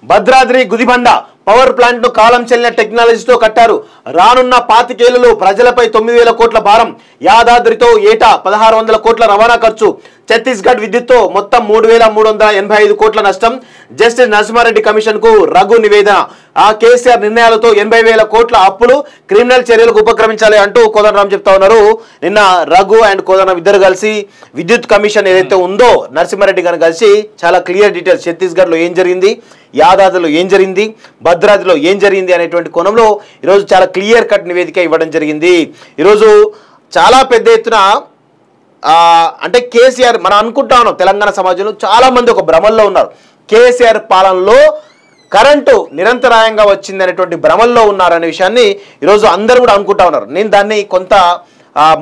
Bhadradri Gudibanda power plant ను కాలం చెల్లిన టెక్నాలజీతో కట్టారు. రానున్న 25 ఏళ్లలో ప్రజలపై 9,000 కోట్ల భారం. యాదాద్రితో ఏటా 1,600 కోట్ల రవాణా ఖర్చు. ఛత్తీస్గఢ్ విద్యుత్తో మొత్తం 3,385 కోట్ల నష్టం. జస్టిస్ నరసింహారెడ్డి కమిషన్ కు రఘు నివేదన. ఆ కేసీఆర్ నిర్ణయాలతో 80,000 కోట్ల అప్పులు. క్రిమినల్ చర్యలకు ఉపక్రమించాలి అంటూ కోదండరాం చెప్తా ఉన్నారు. నిన్న రఘు అండ్ కోదండరాం ఇద్దరు కలిసి విద్యుత్ కమిషన్ ఏదైతే ఉందో నరసింహారెడ్డి గారిని కలిసి చాలా క్లియర్ డీటెయిల్స్ ఛత్తీస్గఢ్లో ఏం జరిగింది, యాదాద్రిలో ఏం జరిగింది, భద్రాద్రిలో ఏం జరిగింది అనేటువంటి కోణంలో ఈరోజు చాలా క్లియర్ కట్ నివేదిక ఇవ్వడం జరిగింది. ఈరోజు చాలా పెద్ద ఎత్తున అంటే కేసీఆర్ మనం అనుకుంటా ఉన్నాం తెలంగాణ సమాజంలో చాలా మంది ఒక భ్రమల్లో ఉన్నారు. కేసీఆర్ పాలనలో కరెంటు నిరంతరాయంగా వచ్చింది అనేటువంటి భ్రమల్లో ఉన్నారనే విషయాన్ని ఈరోజు అందరూ కూడా అనుకుంటా ఉన్నారు. నేను దాన్ని కొంత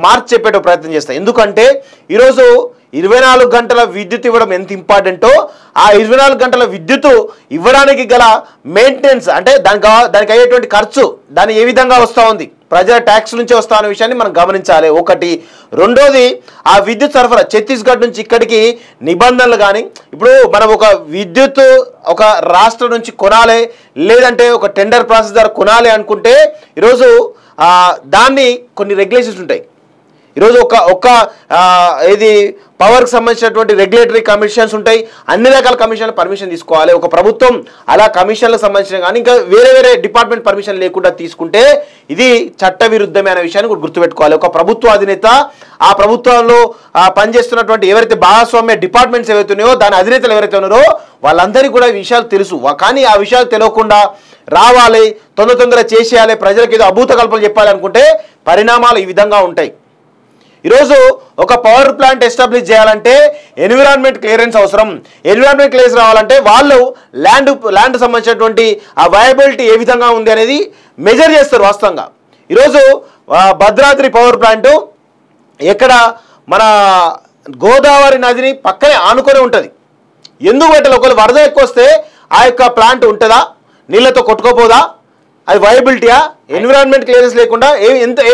మార్చి చెప్పేట ప్రయత్నం చేస్తాను. ఎందుకంటే ఈరోజు 24 గంటల విద్యుత్ ఇవ్వడం ఎంత ఇంపార్టెంటో ఆ 24 గంటల విద్యుత్ ఇవ్వడానికి గల మెయింటెనెన్స్ అంటే దానికి అయ్యేటువంటి ఖర్చు దాని ఏ విధంగా వస్తూ ఉంది, ప్రజల ట్యాక్స్ నుంచి వస్తా అనే విషయాన్ని మనం గమనించాలి. ఒకటి. రెండోది ఆ విద్యుత్ సరఫరా ఛత్తీస్గఢ్ నుంచి ఇక్కడికి నిబంధనలు కానీ ఇప్పుడు మనం ఒక విద్యుత్ ఒక రాష్ట్రం నుంచి కొనాలి లేదంటే ఒక టెండర్ ప్రాసెస్ ద్వారా కొనాలి అనుకుంటే ఈరోజు దాన్ని కొన్ని రెగ్యులేషన్స్ ఉంటాయి. ఈరోజు ఒక ఇది పవర్కి సంబంధించినటువంటి రెగ్యులేటరీ కమిషన్స్ ఉంటాయి. అన్ని రకాల కమిషన్ల పర్మిషన్ తీసుకోవాలి. ఒక ప్రభుత్వం అలా కమిషన్లకు సంబంధించిన కానీ ఇంకా వేరే డిపార్ట్మెంట్ పర్మిషన్ లేకుండా తీసుకుంటే ఇది చట్టవిరుద్ధమే అనే విషయాన్ని కూడా గుర్తుపెట్టుకోవాలి. ఒక ప్రభుత్వ అధినేత ఆ ప్రభుత్వంలో పనిచేస్తున్నటువంటి ఎవరైతే భాగస్వామ్య డిపార్ట్మెంట్స్ ఏవైతే ఉన్నాయో దాని అధినేతలు ఎవరైతే ఉన్నారో వాళ్ళందరికీ కూడా ఈ విషయాలు తెలుసు. కానీ ఆ విషయాలు తెలియకుండా రావాలి, తొందర చేసేయాలి, ప్రజలకు ఏదో అభూత కల్పనలు చెప్పాలి అనుకుంటే పరిణామాలు ఈ విధంగా ఉంటాయి. ఈరోజు ఒక పవర్ ప్లాంట్ ఎస్టాబ్లిష్ చేయాలంటే ఎన్విరాన్మెంట్ క్లియరెన్స్ అవసరం. ఎన్విరాన్మెంట్ క్లియరెన్స్ రావాలంటే వాళ్ళు ల్యాండ్ సంబంధించినటువంటి ఆ వయబిలిటీ ఏ విధంగా ఉంది అనేది మెజర్ చేస్తారు వాస్తవంగా. ఈరోజు భద్రాద్రి పవర్ ప్లాంటు ఎక్కడ మన గోదావరి నదిని పక్కనే ఆనుకొని ఉంటుంది. ఎందుకు పెట్టాలి? ఒకవేళ వరద ఎక్కువ వస్తే ఆ యొక్క ప్లాంట్ ఉంటుందా, నీళ్ళతో కొట్టుకోపోదా, అది వయబిలిటీయా? ఎన్విరాన్మెంట్ క్లియరెన్స్ లేకుండా ఏ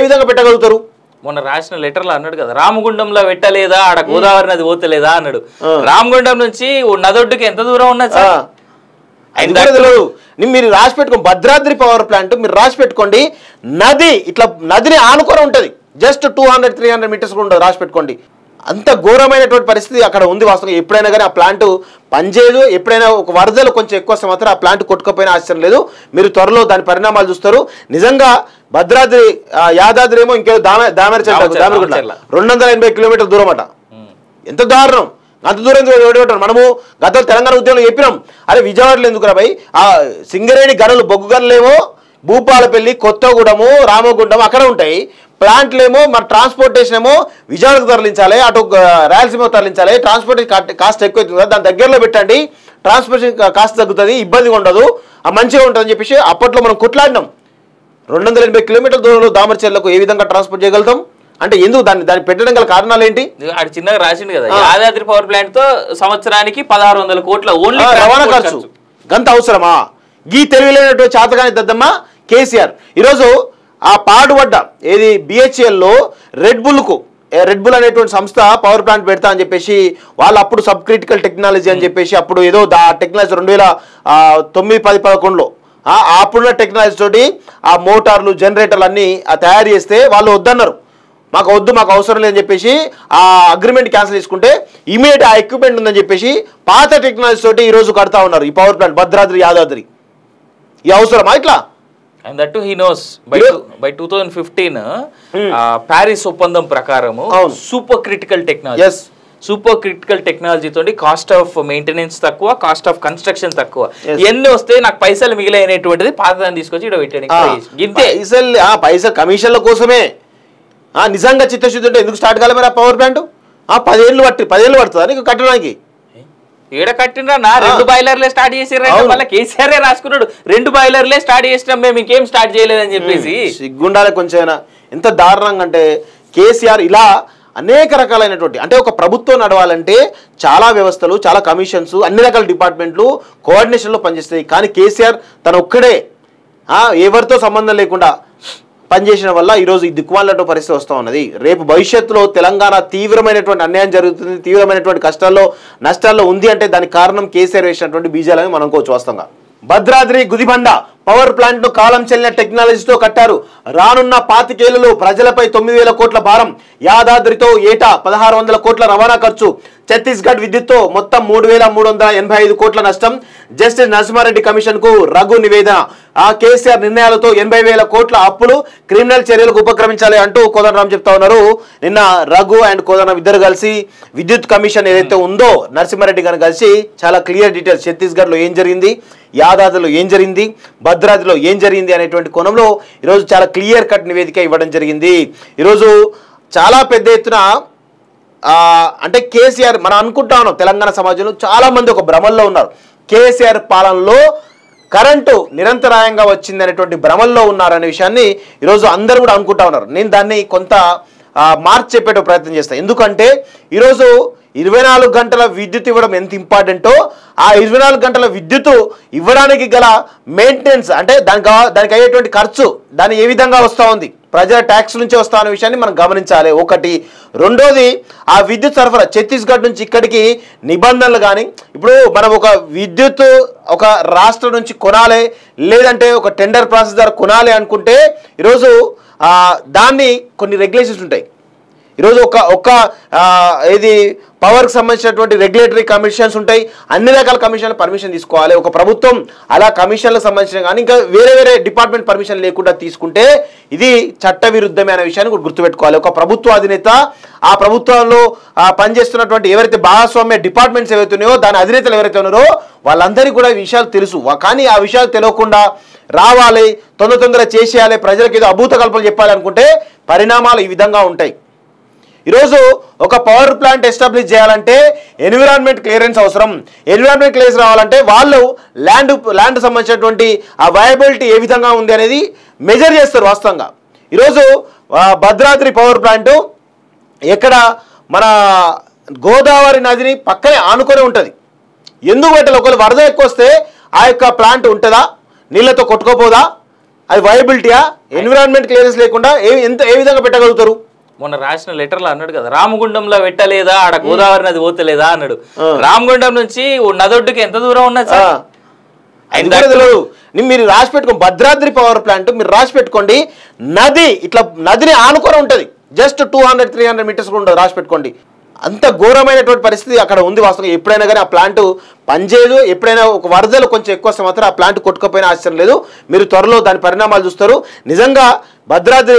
విధంగా పెట్టగలుగుతారు? మొన్న రాసిన లెటర్లో అన్నాడు కదా, రామగుండంలో పెట్టలేదా, ఆడ గోదావరి నది పోతలేదా అన్నాడు. రామగుండం నుంచి నదొడ్డుకి ఎంత దూరం ఉన్నది సార్? మీరు రాసి పెట్టుకోండి. భద్రాద్రి పవర్ ప్లాంట్ మీరు రాసి పెట్టుకోండి. నది ఇట్లా నదిని ఆనుకొని ఉంటుంది. జస్ట్ 200-300 మీటర్స్ కూడా ఉంటుంది. రాసి పెట్టుకోండి. అంత ఘోరమైనటువంటి పరిస్థితి అక్కడ ఉంది వాస్తవంగా. ఎప్పుడైనా కానీ ఆ ప్లాంట్ పనిచేయదు. ఎప్పుడైనా ఒక వరదలు కొంచెం ఎక్కువ వస్తే మాత్రం ఆ ప్లాంట్ కొట్టుకపోయినా ఆశ్చర్యం లేదు. మీరు త్వరలో దాని పరిణామాలు చూస్తారు. నిజంగా భద్రాద్రి యాదాద్రి ఏమో ఇంకేదో దామరచెల్ల 280 కిలోమీటర్ల దూరం అట. ఎంత దారుణం! అంత దూరం ఓడిపెట్టారు. మనము గత తెలంగాణ ఉద్యమంలో చెప్పినాం, అరే విజయవాడలో ఎందుకు రా భయ్, ఆ సింగరేణి గనులు బొగ్గు గనులేమో భూపాలపల్లి, కొత్తగూడెము, రామగుండం అక్కడ ఉంటాయి. ప్లాంట్లేమో మన ట్రాన్స్పోర్టేషన్ ఏమో విజయవాడకు తరలించాలి, అటు రాయలసీమకు తరలించాలి. ట్రాన్స్పోర్టేషన్ కాస్ట్ ఎక్కువ అవుతుంది, దాని దగ్గరలో పెట్టండి, ట్రాన్స్పోర్టేషన్ కాస్ట్ తగ్గుతుంది, ఇబ్బందిగా ఉండదు, మంచిగా ఉంటుందని చెప్పేసి అప్పట్లో మనం కొట్లాడినాం. 280 కిలోమీటర్ల దూరంలో దామరచెర్లకు ఏ విధంగా ట్రాన్స్పోర్ట్ చేయగలుగుతాం అంటే ఎందుకు దాన్ని పెట్టడం గల కారణాలు ఏంటి? అది చిన్నగా రాసిండు కదా, యాదాద్రి పవర్ ప్లాంట్ తో సంవత్సరానికి 1,600 కోట్ల ఓన్లీ రవాణా ఖర్చు. గంత అవసరమా? గీ తెలివిలేనటువంటి చేతగాని దద్దమ్మ కేసీఆర్ ఈరోజు ఆ పాడుపడ్డ ఏది BHELలో రెడ్ బుల్ అనేటువంటి సంస్థ పవర్ ప్లాంట్ పెడతా అని చెప్పేసి వాళ్ళు అప్పుడు సబ్ క్రిటికల్ టెక్నాలజీ అని చెప్పేసి అప్పుడు ఏదో టెక్నాలజీ 2009-10-11లో అప్పుడున్న టెక్నాలజీ తోటి ఆ మోటార్లు జనరేటర్లు అన్నీ తయారు చేస్తే వాళ్ళు వద్దన్నారు. మాకు అవసరం లేదని చెప్పేసి ఆ అగ్రిమెంట్ క్యాన్సిల్ చేసుకుంటే ఇమీడియట్ ఆ ఎక్విప్మెంట్ ఉందని చెప్పేసి పాత టెక్నాలజీ తోటి ఈరోజు కడతా ఉన్నారు ఈ పవర్ ప్లాంట్ భద్రాద్రి యాదాద్రి. ఈ అవసరమా ఇట్లా? And that too he knows by 2015 Paris ఒప్పందం ప్రకారము సూపర్ క్రిటికల్ టెక్నాలజీ తోటి కాస్ట్ ఆఫ్ మెయింటెనెన్స్ తక్కువ, కాస్ట్ ఆఫ్ కన్స్ట్రక్షన్ తక్కువ, ఎన్ని వస్తే నాకు పైసలు మిగిలినటువంటిది పాతదాన్ని తీసుకొచ్చి ఇక్కడ పెట్టాడు. పైసలు కమిషన్ల కోసమే. నిజంగా చిత్తశుద్ధి ఉంటే ఎందుకు స్టార్ట్ కాలే మరి ఆ పవర్ ప్లాంట్? 10 ఏళ్ళు పడుతుందా నీకు కట్టడానికి? ఏడ కట్టినరా నా 2 బాయిలర్లే స్టార్ట్ చేసిర్రంటే మళ్ళీ కేసీఆర్ రాసుకున్నాడు 2 బాయిలర్లే స్టార్ట్ చేసినాం మేము, ఇంకేం స్టార్ట్ చేయలేదని చెప్పేసి. సిగ్గుండాలి కొంచెమైనా. ఎంత దారుణంగా అంటే కేసీఆర్ ఇలా అనేక రకాలైనటువంటి అంటే ఒక ప్రభుత్వం నడవాలంటే చాలా వ్యవస్థలు, చాలా కమిషన్స్, అన్ని రకాల డిపార్ట్మెంట్లు కోఆర్డినేషన్లో పనిచేస్తాయి. కానీ కేసీఆర్ తను ఒక్కడే ఎవరితో సంబంధం లేకుండా పనిచేసిన వల్ల ఈరోజు ఈ దిక్కుమాలినటువంటి పరిస్థితి వస్తూ ఉన్నది. రేపు భవిష్యత్తులో తెలంగాణ తీవ్రమైనటువంటి అన్యాయం జరుగుతుంది, తీవ్రమైనటువంటి కష్టాల్లో నష్టాల్లో ఉంది అంటే దానికి కారణం కేసీఆర్ వేసినటువంటి బీజాలని మనం అనుకోవచ్చు వాస్తవంగా. భద్రాద్రి గుదిబండ పవర్ ప్లాంట్ ను కాలం చెల్లిన టెక్నాలజీతో కట్టారు. రానున్న 25 ఏళ్లలో ప్రజలపై 9,000 కోట్ల భారం. యాదాద్రితో ఏటా 1,600 కోట్ల రవాణా ఖర్చు. ఛత్తీస్గఢ్ విద్యుత్తో మొత్తం 3,385 కోట్ల నష్టం. జస్టిస్ నరసింహారెడ్డి కమిషన్ కు రఘు నివేదన. ఆ కేసీఆర్ నిర్ణయాలతో 80,000 కోట్ల అప్పులు, క్రిమినల్ చర్యలకు ఉపక్రమించాలి అంటూ కోదండరాం చెప్తా ఉన్నారు. నిన్న రఘు అండ్ కోదండరాం ఇద్దరు కలిసి విద్యుత్ కమిషన్ ఏదైతే ఉందో నరసింహారెడ్డి గారిని కలిసి చాలా క్లియర్ డీటెయిల్స్ ఛత్తీస్గఢ్ లో ఏం జరిగింది, యాదాద్రిలో ఏం జరిగింది, భద్రాద్రిలో ఏం జరిగింది అనేటువంటి కోణంలో ఈరోజు చాలా క్లియర్ కట్ నివేదిక ఇవ్వడం జరిగింది. ఈరోజు చాలా పెద్ద ఎత్తున అంటే కేసీఆర్ మనం అనుకుంటా ఉన్నాం తెలంగాణ సమాజంలో చాలా మంది ఒక భ్రమల్లో ఉన్నారు. కేసీఆర్ పాలనలో కరెంటు నిరంతరాయంగా వచ్చింది అనేటువంటి భ్రమల్లో ఉన్నారనే విషయాన్ని ఈరోజు అందరూ కూడా అనుకుంటా ఉన్నారు. నేను దాన్ని కొంత మార్చి చెప్పేట ప్రయత్నం చేస్తాను. ఎందుకంటే ఈరోజు 24 గంటల విద్యుత్ ఇవ్వడం ఎంత ఇంపార్టెంటో ఆ 24 గంటల విద్యుత్ ఇవ్వడానికి గల మెయింటెనెన్స్ అంటే దానికి అయ్యేటువంటి ఖర్చు దాని ఏ విధంగా వస్తూ ఉంది, ప్రజల ట్యాక్స్ నుంచి వస్తా అనే విషయాన్ని మనం గమనించాలి. ఒకటి. రెండోది, ఆ విద్యుత్ సరఫరా ఛత్తీస్గఢ్ నుంచి ఇక్కడికి నిబంధనలు కానీ ఇప్పుడు మనం ఒక విద్యుత్ ఒక రాష్ట్రం నుంచి కొనాలి లేదంటే ఒక టెండర్ ప్రాసెస్ ద్వారా కొనాలి అనుకుంటే ఈరోజు దాన్ని కొన్ని రెగ్యులేషన్స్ ఉంటాయి. ఈరోజు ఒక ఇది పవర్కి సంబంధించినటువంటి రెగ్యులేటరీ కమిషన్స్ ఉంటాయి. అన్ని రకాల కమిషన్ల పర్మిషన్ తీసుకోవాలి. ఒక ప్రభుత్వం అలా కమిషన్లకు సంబంధించిన కానీ ఇంకా వేరే డిపార్ట్మెంట్ పర్మిషన్ లేకుండా తీసుకుంటే ఇది చట్ట విరుద్ధమే అనే విషయాన్ని కూడా గుర్తుపెట్టుకోవాలి. ఒక ప్రభుత్వ అధినేత ఆ ప్రభుత్వంలో పనిచేస్తున్నటువంటి ఎవరైతే భాగస్వామ్య డిపార్ట్మెంట్స్ ఏవైతే ఉన్నాయో దాని అధినేతలు ఎవరైతే ఉన్నారో వాళ్ళందరికీ కూడా ఈ విషయాలు తెలుసు. కానీ ఆ విషయాలు తెలియకుండా రావాలి, తొందర చేసేయాలి, ప్రజలకు ఏదో అభూత కల్పనలు చెప్పాలి అనుకుంటే పరిణామాలు ఈ విధంగా ఉంటాయి. ఈరోజు ఒక పవర్ ప్లాంట్ ఎస్టాబ్లిష్ చేయాలంటే ఎన్విరాన్మెంట్ క్లియరెన్స్ అవసరం. ఎన్విరాన్మెంట్ క్లియరెన్స్ రావాలంటే వాళ్ళు ల్యాండ్ సంబంధించినటువంటి ఆ వయబిలిటీ ఏ విధంగా ఉంది అనేది మెజర్ చేస్తారు వాస్తవంగా. ఈరోజు భద్రాద్రి పవర్ ప్లాంట్ ఎక్కడ మన గోదావరి నదిని పక్కనే ఆనుకొని ఉంటుంది. ఎందుకు పెట్టాలి? ఒకవేళ వరద ఎక్కువ వస్తే ఆ యొక్క ప్లాంట్ ఉంటుందా, నీళ్ళతో కొట్టుకోపోదా, అది వయబిలిటీయా? ఎన్విరాన్మెంట్ క్లియరెన్స్ లేకుండా ఏ విధంగా పెట్టగలుగుతారు? మొన్న రాసిన లెటర్లో అన్నాడు కదా, రామగుండంలో పెట్టలేదా, ఆడ గోదావరి నది పోతలేదా అన్నాడు. రామగుండం నుంచి నదొడ్డుకి ఎంత దూరం ఉన్నది సార్? మీరు రాసి పెట్టుకోండి. భద్రాద్రి పవర్ ప్లాంట్ మీరు రాసి పెట్టుకోండి. నది ఇట్లా నదిని ఆనుకొని ఉంటుంది. జస్ట్ 200-300 మీటర్స్ కూడా ఉంటుంది. రాసి పెట్టుకోండి. అంత ఘోరమైనటువంటి పరిస్థితి అక్కడ ఉంది వాస్తవంగా. ఎప్పుడైనా కానీ ఆ ప్లాంట్ పనిచేయదు. ఎప్పుడైనా ఒక వరదలు కొంచెం ఎక్కువ వస్తే మాత్రం ఆ ప్లాంట్ కొట్టుకపోయినా ఆశ్చర్యం లేదు. మీరు త్వరలో దాని పరిణామాలు చూస్తారు. నిజంగా భద్రాద్రి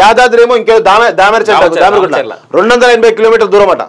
యాదాద్రి ఏమో ఇంకేదో దామరచెర్ల 280 కిలోమీటర్ల దూరం అట.